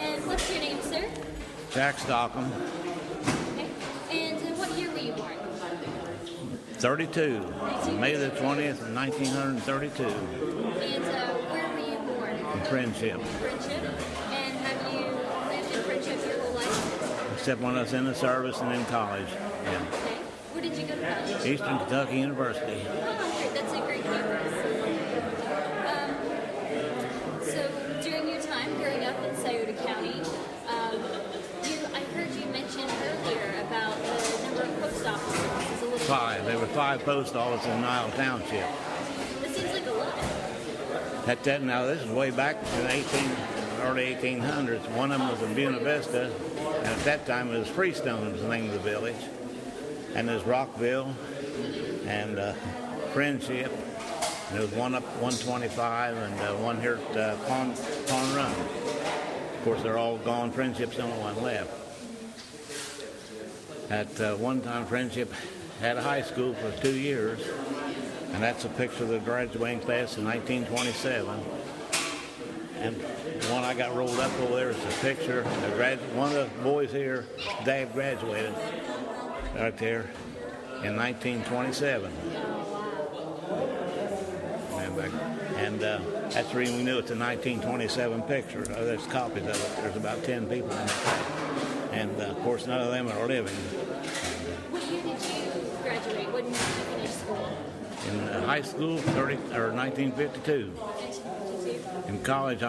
And what's your name, sir? Jack Stockham, Okay. And what year were you born? 32, May the 20th, 1932, And where were you born? in Friendship. Friendship. And have you lived in Friendship your whole life? Except when I was in the service and in college. Yeah. Okay. Where did you go to college? Eastern Kentucky University. Oh, great. That's a great campus. So during your time growing up in Scioto County, I heard you mention earlier about the number of post offices. A little Five. There were 5 post offices in Nile Township. That seems like a lot. Now this is way back in early 1800s. One of them was in Buena Vista, and at that time it was Freestone was the name of the village. And there's Rockville and Friendship. And there was one up 125 and one here at Pond Run. Of course, they're all gone. Friendship's the only one left. At one time, Friendship had a high school for 2 years, and that's a picture of the graduating class in 1927. And the one I got rolled up over there is a picture. One of the boys here, Dave, graduated right there in 1927. And that's the reason we knew it's a 1927 picture. There's copies of it. There's about 10 people in it. And of course, none of them are living. What year did you graduate? What year did you finish school? In high school, 1952. 1952. In college, I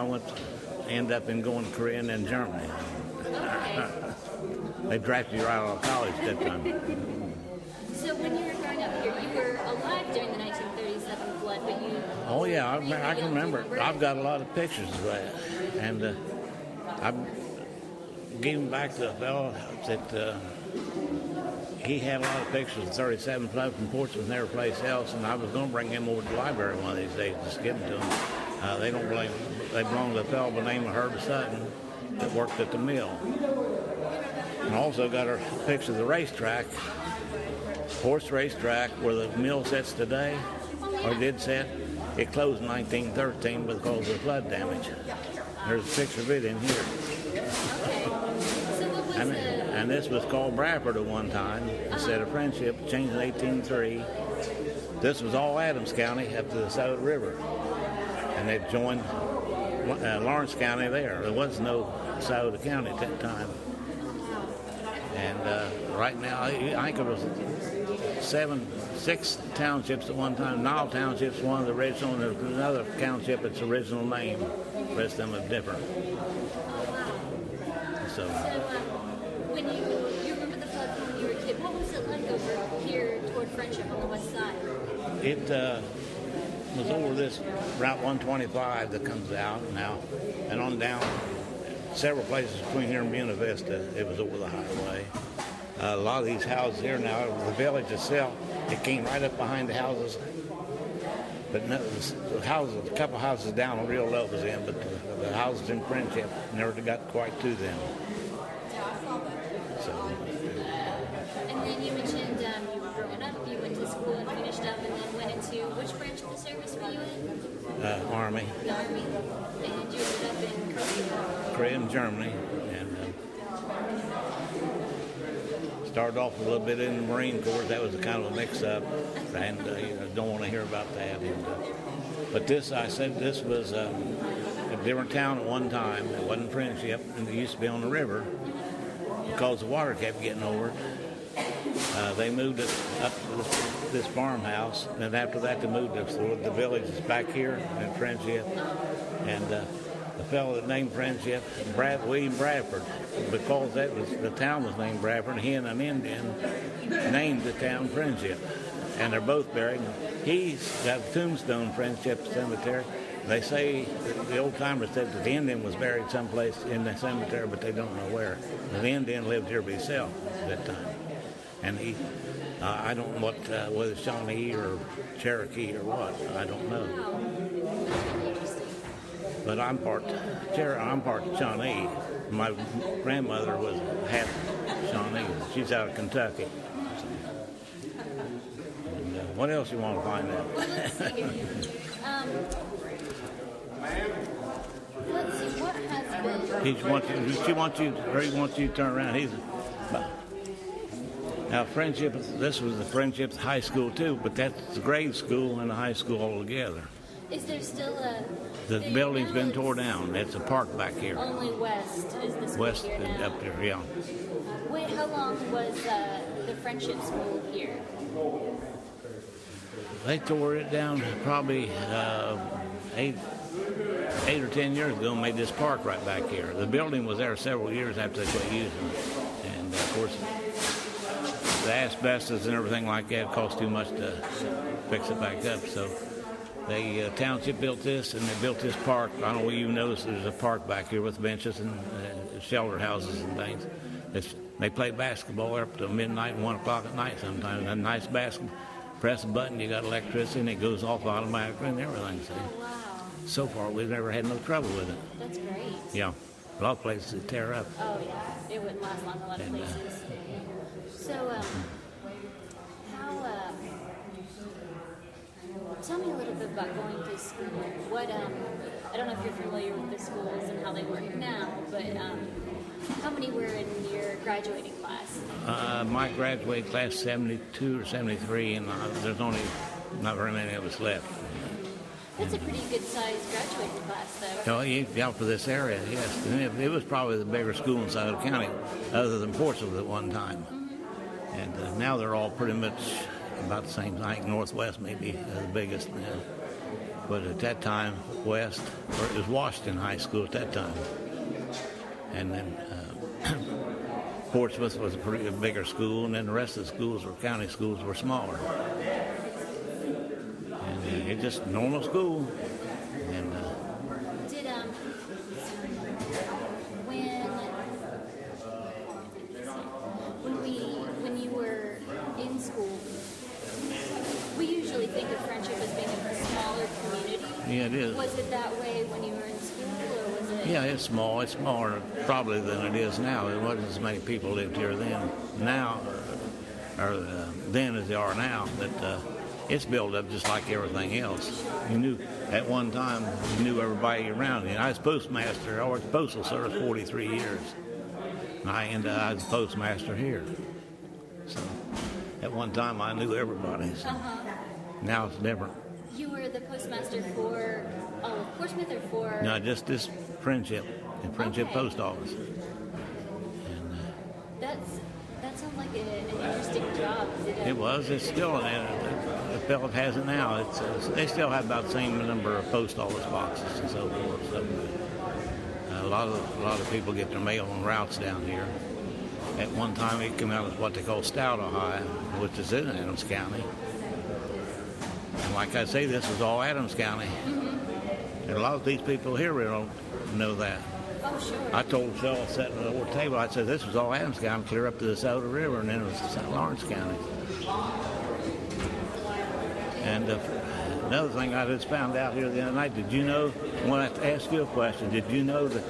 ended up going to Korea and then Germany. Okay. They drafted you right out of college at that time. So when you were growing up here, you were alive during the 1937 flood, but you... Oh yeah, I can remember. I've got a lot of pictures of that, and I gave them back to the fellow that he had a lot of pictures of 37 flood from Portsmouth and every place else, and I was going to bring him over to the library one of these days, just give them to him. They belong to a fellow by the name of Herb Sutton that worked at the mill. And also got a picture of the racetrack, horse racetrack, where the mill sits today, or did sit. It closed in 1913 because of the flood damage. There's a picture of it in here. Okay. So what was And this was called Bradford at one time instead of Friendship, changed in 1803. This was all Adams County up to the Scioto River. And they joined Lawrence County there. There was no Scioto County at that time. And right now, I think it was 6 townships at one time. Nile Township's one of the original, and there's another township its original name. The rest of them are different. So when you remember the flood when you were a kid, what was it like over here toward Friendship on the west side? it was over this Route 125 that comes out now, and on down several places between here and Buena Vista. It was over the highway. A lot of these houses here now, the village itself, it came right up behind the houses. But no, the houses, a couple houses down, real low was in, but the houses in Friendship never got quite to them. So. And then you mentioned you were growing up, you went to school and finished up, and then went into which branch of the service were you in? Army. The Army. And you ended up in Korea. Korea and Germany. And started off a little bit in the Marine Corps. That was a kind of a mix-up, and don't want to hear about that. And, but this, I said, this was a different town at one time. It wasn't Friendship, and it used to be on the river because the water kept getting over it. They moved it up to this farmhouse, and after that they moved it to the village is back here in Friendship. And the fellow that named Friendship, William Bradford, because the town was named Bradford, he and an Indian named the town Friendship. And they're both buried. He's got a tombstone, Friendship Cemetery. They say, the old timers said that the Indian was buried someplace in the cemetery, but they don't know where. The Indian lived here by himself at that time. And he, I don't know whether it's Shawnee or Cherokee or what, I don't know. But I'm part Shawnee. My grandmother was half Shawnee. She's out of Kentucky. And, what else you want to find out? Let's see, what has been She wants you, or he wants you to turn around. Now, Friendship, this was the Friendship High School too, but that's the grade school and the high school all together. Is there still a... The building's been tore down. It's a park back here. Only west is the school West here now. up there, yeah. Wait, how long was the Friendship School here? They tore it down probably 8 or 10 years ago and made this park right back here. The building was there several years after they quit using it. And, of course, the asbestos and everything like that cost too much to fix it back up. So the township built this, and they built this park. I don't know if you noticed there's a park back here with benches and shelter houses and things. They play basketball up to midnight and 1 o'clock at night sometimes. A nice basketball. Press a button, you got electricity, and it goes off automatically and everything. So, Wow. so far, we've never had no trouble with it. That's great. Yeah, a lot of places that tear up. Oh, yeah. It wouldn't last long in a lot of places. So, tell me a little bit about going to school. What, I don't know if you're familiar with the schools and how they work now, but how many were in your graduating class? My graduating class 72 or 73, and there's only not very many of us left. That's a pretty good-sized graduating class, though. Oh, yeah, for this area, yes. And it was probably the bigger school in Stockham County, other than Portsmouth at one time. Mm-hmm. And now they're all pretty much about the same. I think Northwest may be the biggest now. But at that time, West, or it was Washington High School at that time. And then Portsmouth was a bigger school, and then the rest of the schools, or county schools, were smaller. And it's just normal school. And Did when you were in school, we usually think of Friendship as being a smaller community. yeah, it is. Was it that way when you were in school, or was it? Yeah, it's small. It's smaller probably than it is now. There wasn't as many people lived here then. Now, or then as they are now, but it's built up just like everything else. You knew at one time, you knew everybody around you. I was postmaster. I worked postal service 43 years. And I was postmaster here. So at one time, I knew everybody. So now it's different. You were the postmaster for all of Portsmouth, or for? No, just this Friendship, and Friendship Okay. Post Office. And, That sounds like an interesting job. it was. It's still the fellow has it now. They still have about the same number of post office boxes and so forth. So a lot of people get their mail on routes down here. At one time, it came out as what they call Stout, Ohio, which is in Adams County. And like I say, this is all Adams County. Mm-hmm. And a lot of these people here don't know that. Oh, sure. I told Phil sitting at the old table, I said, this was all Adams County, clear up to the Soda River, and then it was St. Lawrence County. And another thing I just found out here the other night, did you know, I want to ask you a question, did you know that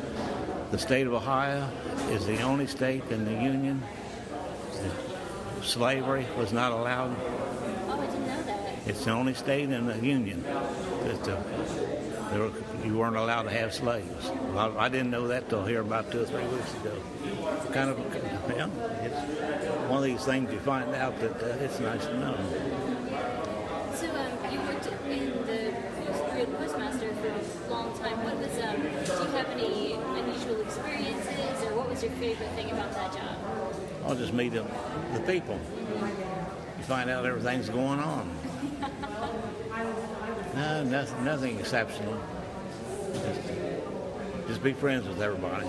the state of Ohio is the only state in the Union that slavery was not allowed? Oh, I didn't know that. It's the only state in the Union that you weren't allowed to have slaves. Well, I didn't know that till here about 2 or 3 weeks ago. Kind of, yeah, it's one of these things you find out that it's nice to know. So you worked you were the postmaster for a long time. What was do you have any unusual experiences, or what was your favorite thing about that job? I'll just meet the people. You find out everything's going on. No, nothing exceptional. Just be friends with everybody.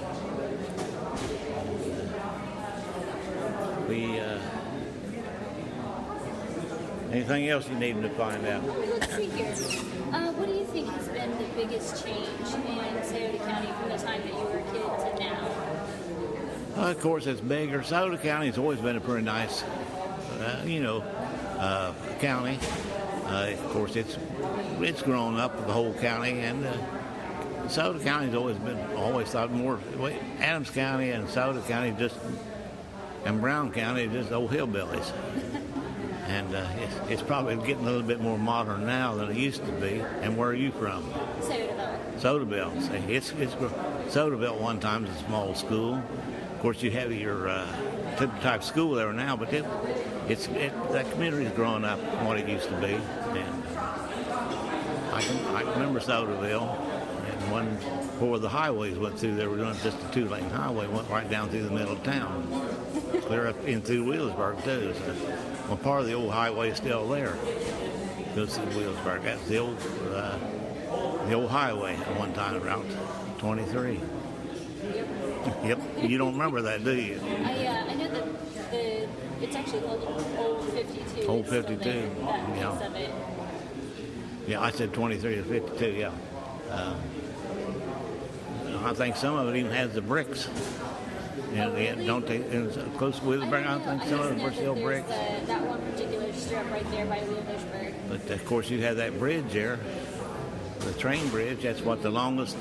Anything else you need to find out? Let's see here. What do you think has been the biggest change in Scioto County from the time that you were a kid to now? Of course, it's bigger. Scioto County's always been a pretty nice, county. Of course, it's grown up the whole county, and Scioto County's always thought more. Adams County and Scioto County and Brown County just old hillbillies. And it's probably getting a little bit more modern now than it used to be. And where are you from? Sciotoville. Sodaville. See, Sodaville one time is a small school. Of course, you have your type school there now, but that community's growing up from what it used to be. And I can remember Sodaville, and when before the highways went through, they were doing just a 2-lane highway, went right down through the middle of town, clear up in through Wheelersburg too. So, well, part of the old highway is still there. Goes through Wheelersburg. That's the old highway at one time, Route 23. Yep. You don't remember that, do you? I know that it's actually called Old 52. Old 52. That piece of it. Yeah, I said 23 to 52. Yeah. I think some of it even has the bricks. Really? Don't they? Close to Wheelersburg, I think some of them are still bricks. That one particular strip right there by Wheelersburg. But of course, you have that bridge there, the train bridge. That's what the longest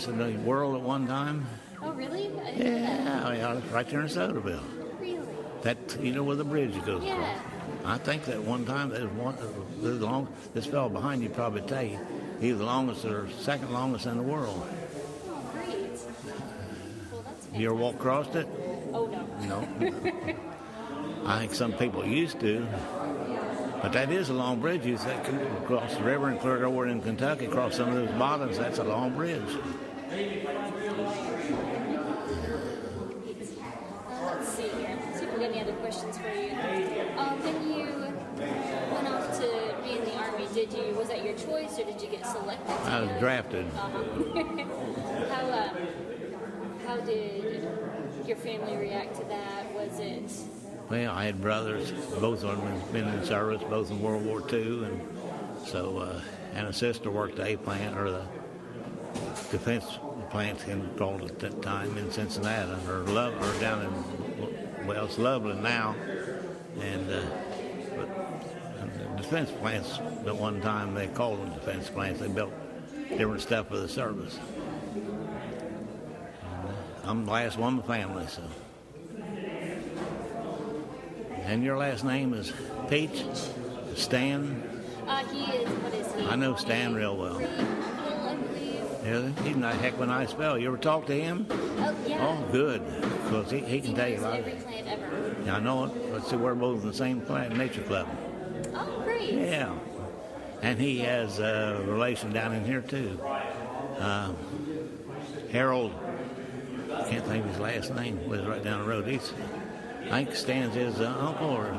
in the world at one time. Oh, really? I didn't know that. Yeah, it's right there in Sodaville. Really? That where the bridge goes Yeah. across. I think that one time this fellow behind you probably tell you he's the longest or second longest in the world. Oh, great. Well, that's fantastic. You ever walk across it? Oh, no. No. I think some people used to. But that is a long bridge. You can cross the river and clear it over in Kentucky, across some of those bottoms. That's a long bridge. Let's see here. See if we got any other questions for you. When you went off to be in the Army, was that your choice or did you get selected? I was drafted. How did your family react to that? Was it... Well, I had brothers, both of them had been in service, both in World War II, and so, and a sister worked the A plant, or the defense plant, called at that time, in Cincinnati, or down in, well, it's Loveland now, and but the defense plants, at one time, they called them defense plants. They built different stuff for the service. And, I'm the last one in the family, so. And your last name is Peach? Stan? He is, what is he? I know Stan real well. I believe. Yeah, he's a heck of a nice fellow. You ever talk to him? Oh, yeah. Oh, good. Because he can tell you about every it. plant ever. Yeah, I know it. Let's see, we're both in the same plant, Nature Club. Oh, great. Yeah. And he has a relation down in here, too. Harold, I can't think of his last name, lives right down the road. I think Stan's his uncle or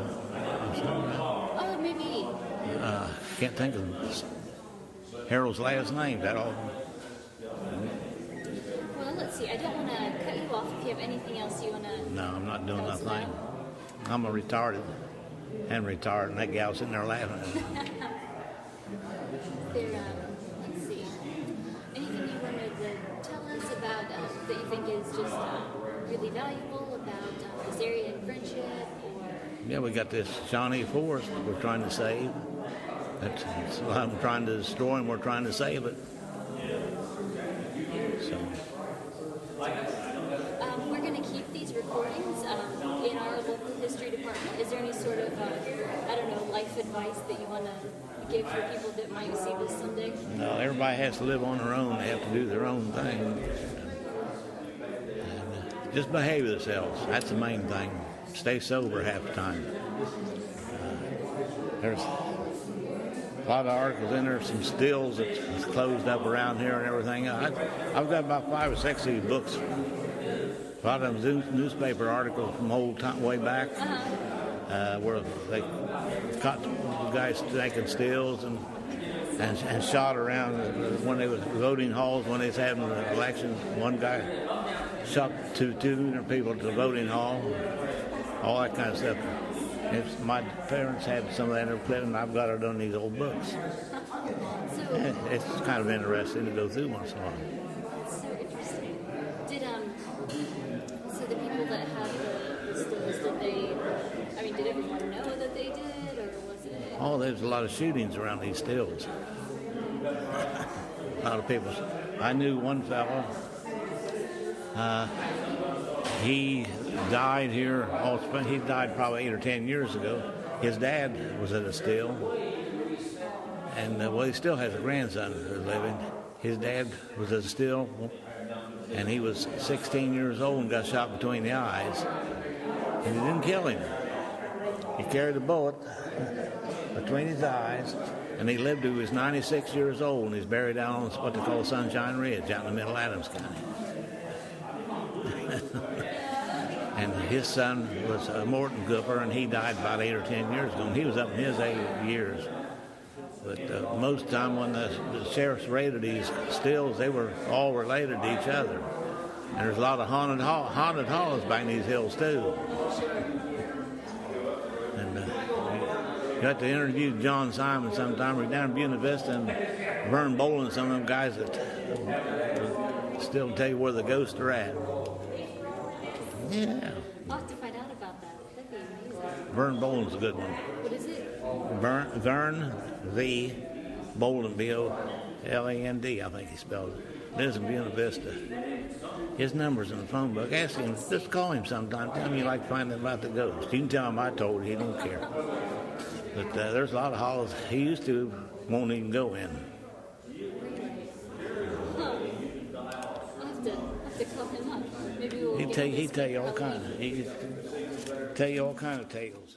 something. Oh, maybe. Can't think of Harold's last name. That all. Well, let's see. I don't want to cut you off if you have anything else you want to... No, I'm not doing tell us nothing. about. I'm a retarded. And retarded, and that gal sitting there laughing at me. Let's see. Anything you wanted to tell us about that you think is just really valuable about this area in friendship, or... Yeah, we got this Shawnee Forest we're trying to save. That's I'm trying to destroy, and we're trying to save it. So. We're going to keep these recordings in our local history department. Is there any sort of, life advice that you want to give for people that might see this someday? No, everybody has to live on their own. They have to do their own thing. And, just behave themselves. That's the main thing. Stay sober half the time. There's a lot of articles in there, some stills that's closed up around here and everything. I've got about 5 or 6 of these books. A lot of them newspaper articles from old time, way back, where they caught guys taking stills and shot around when they was voting halls, when they was having the elections. One guy shot 200 people at the voting hall, all that kind of stuff. My parents had some of that in their clip, and I've got it on these old books. It's kind of interesting to go through once in a while. That's so interesting. So the people that had the stills, did everyone know that they did, or was it... Oh, there's a lot of shootings around these stills. A lot of people. I knew one fellow. He died here. He died probably 8 or 10 years ago. His dad was at a still, and he still has a grandson who's living. His dad was at the still, and he was 16 years old and got shot between the eyes, and he didn't kill him. He carried a bullet between his eyes, and he lived to he was 96 years old, and he's buried out on what they call Sunshine Ridge out in the middle of Adams County. And his son was Morton Cooper, and he died about 8 or 10 years ago, and he was up in his years. But most of the time when the sheriffs raided these stills, they were all related to each other. And there's a lot of haunted hollows back in these hills, too. And you got to interview John Simon sometime. We're down in Buena Vista, and Vern Bolin, some of them guys that still tell you where the ghosts are at. Yeah. I'll have to find out about that. That'd be amazing. Vern Bolin's a good one. What is it? Vern V. Bolin, B-O-L-A-N-D, I think he spelled it. Lives in Buena Vista. His number's in the phone book. Ask him, just call him sometime. Tell him you like finding about the ghost. You can tell him I told you, he don't care. But there's a lot of hollows he used to won't even go in. Huh. I'll have to call him up. Maybe we'll He'd tell you all kind of tales.